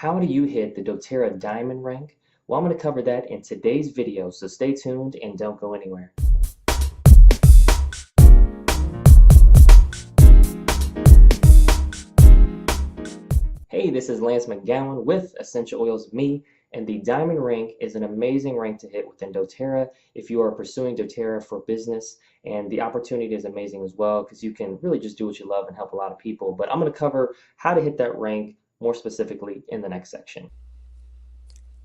How do you hit the doTERRA diamond rank? Well, I'm going to cover that in today's video, so stay tuned and don't go anywhere. Hey, this is Lance McGowan with Essential Oils Me, and the diamond rank is an amazing rank to hit within doTERRA if you are pursuing doTERRA for business, and the opportunity is amazing as well because you can really just do what you love and help a lot of people. But I'm going to cover how to hit that rank more specifically in the next section.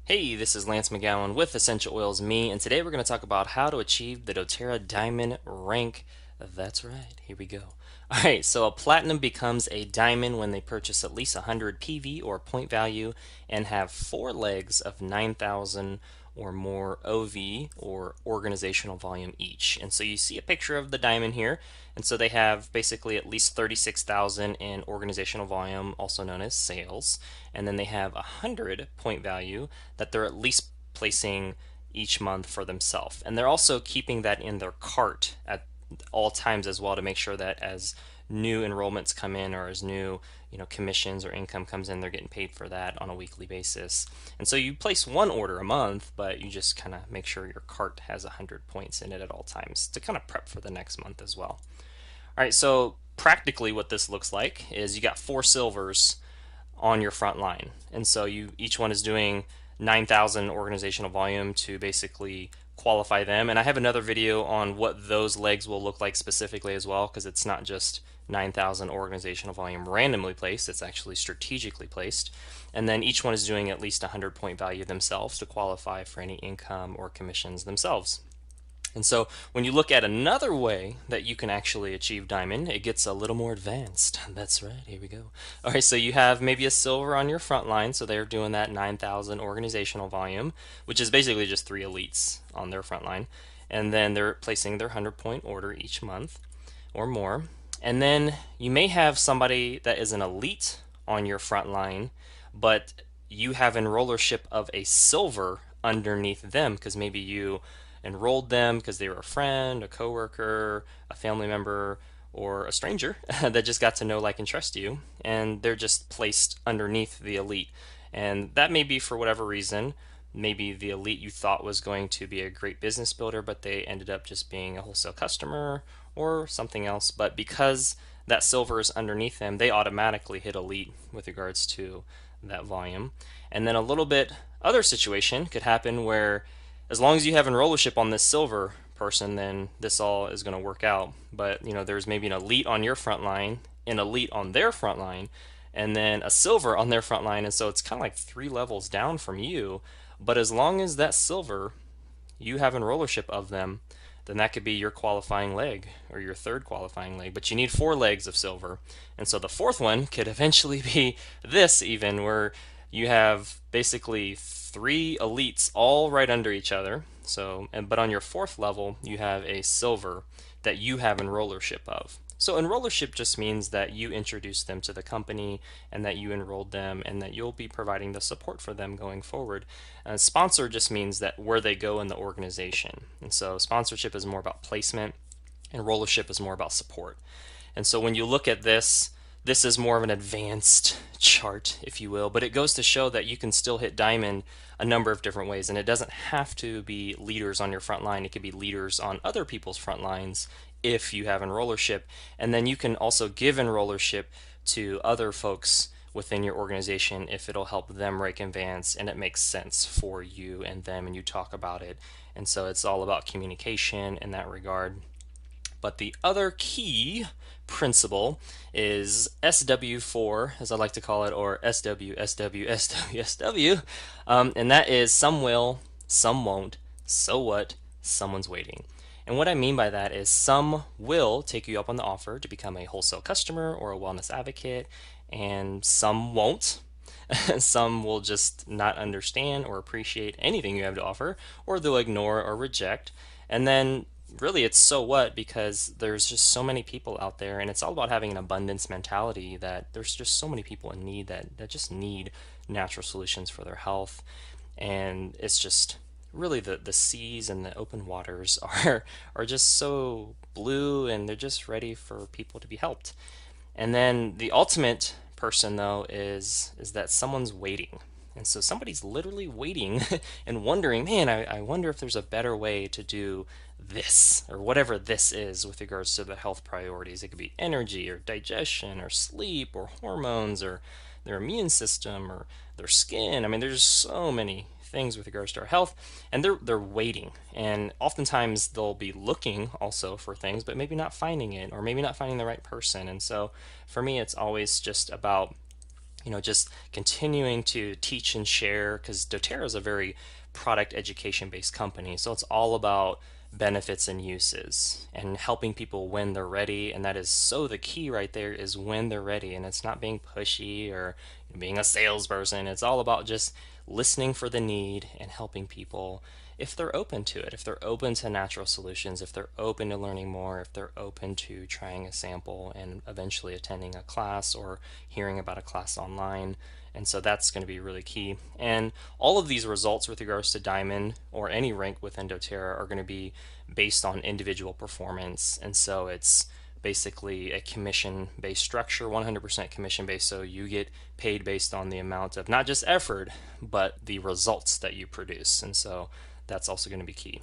Hey, this is Lance McGowan with Essential Oils Me, and today we're going to talk about how to achieve the doTERRA Diamond rank. That's right, here we go. Alright, so a platinum becomes a diamond when they purchase at least 100 PV or point value and have 4 legs of 9,000 or more OV or organizational volume each. And so you see a picture of the diamond here, and so they have basically at least 36,000 in organizational volume, also known as sales, and then they have 100 point value that they're at least placing each month for themselves. And they're also keeping that in their cart at all times as well to make sure that as new enrollments come in or as new commissions or income comes in, they're getting paid for that on a weekly basis. And so you place one order a month, but you just kind of make sure your cart has 100 points in it at all times to kind of prep for the next month as well. All right, so practically what this looks like is you got 4 silvers on your front line, and so each one is doing 9,000 organizational volume to basically qualify them. And I have another video on what those legs will look like specifically as well, because it's not just 9,000 organizational volume randomly placed, it's actually strategically placed. And then each one is doing at least 100 point value themselves to qualify for any income or commissions themselves. And so when you look at another way that you can actually achieve diamond, it gets a little more advanced. That's right, here we go. All right, so you have maybe a silver on your front line, so they're doing that 9,000 organizational volume, which is basically just 3 elites on their front line. And then they're placing their 100 point order each month or more. And then you may have somebody that is an elite on your front line, but you have enrollership of a silver underneath them because maybe you enrolled them because they were a friend, a coworker, a family member, or a stranger that just got to know, like, and trust you, and they're just placed underneath the elite. And that may be for whatever reason. Maybe the elite you thought was going to be a great business builder, but they ended up just being a wholesale customer or something else. But because that silver is underneath them, they automatically hit elite with regards to that volume. And then a little bit other situation could happen where as long as you have enrollership on this silver person, then this all is going to work out. But there's maybe an elite on your front line, an elite on their front line, and then a silver on their front line, and so it's kind of like 3 levels down from you. But as long as that silver, you have enrollership of them, then that could be your qualifying leg or your third qualifying leg. But you need 4 legs of silver, and so the fourth one could eventually be this, even where you have basically 3 elites all right under each other. But on your 4th level, you have a silver that you have enrollership of. So enrollership just means that you introduced them to the company and that you enrolled them and that you'll be providing the support for them going forward. Sponsor just means that where they go in the organization. And so sponsorship is more about placement, enrollership is more about support. And so when you look at this, this is more of an advanced chart, if you will, but it goes to show that you can still hit diamond a number of different ways, and it doesn't have to be leaders on your front line. It could be leaders on other people's front lines if you have enrollership, and then you can also give enrollership to other folks within your organization if it'll help them rank and advance and it makes sense for you and them and you talk about it. And so it's all about communication in that regard. But the other key principle is SW4, as I like to call it, or SW, SW, SW, SW, and that is some will, some won't, so what, someone's waiting. And what I mean by that is some will take you up on the offer to become a wholesale customer or a wellness advocate, and some won't. Some will just not understand or appreciate anything you have to offer, or they'll ignore or reject. And then really it's so what, because there's just so many people out there, and it's all about having an abundance mentality that there's just so many people in need that just need natural solutions for their health. And it's just really the seas and the open waters are just so blue, and they're just ready for people to be helped. And then the ultimate person though is that someone's waiting. And so somebody's literally waiting and wondering, man, I wonder if there's a better way to do this or whatever this is with regards to the health priorities. It could be energy or digestion or sleep or hormones or their immune system or their skin. I mean, there's so many things with regards to our health, and they're waiting. And oftentimes they'll be looking also for things, but maybe not finding it, or maybe not finding the right person. And so for me, it's always just about just continuing to teach and share, because doTERRA is a very product education based company. So it's all about benefits and uses and helping people when they're ready. And that is so the key right there is when they're ready. And it's not being pushy or being a salesperson. It's all about just listening for the need and helping people if they're open to it, if they're open to natural solutions, if they're open to learning more, if they're open to trying a sample and eventually attending a class or hearing about a class online. And so that's going to be really key. And all of these results with regards to Diamond or any rank within doTERRA are going to be based on individual performance. And so it's basically a commission based structure, 100% commission based. So you get paid based on the amount of not just effort, but the results that you produce. And so that's also going to be key.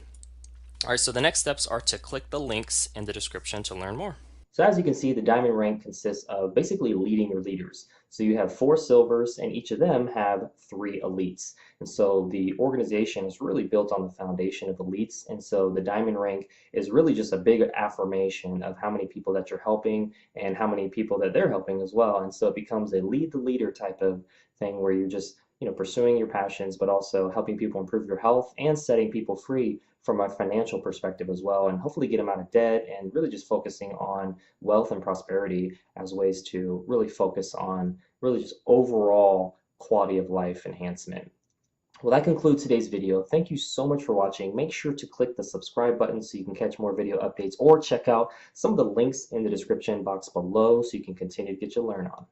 All right, so the next steps are to click the links in the description to learn more. So as you can see, the diamond rank consists of basically leading your leaders. So you have 4 silvers, and each of them have 3 elites. And so the organization is really built on the foundation of elites. And so the diamond rank is really just a big affirmation of how many people that you're helping and how many people that they're helping as well. And so it becomes a lead the leader type of thing where you're just pursuing your passions, but also helping people improve their health and setting people free from a financial perspective as well, and hopefully get them out of debt and really just focusing on wealth and prosperity as ways to really focus on really just overall quality of life enhancement. Well, that concludes today's video. Thank you so much for watching. Make sure to click the subscribe button so you can catch more video updates, or check out some of the links in the description box below so you can continue to get your learn on.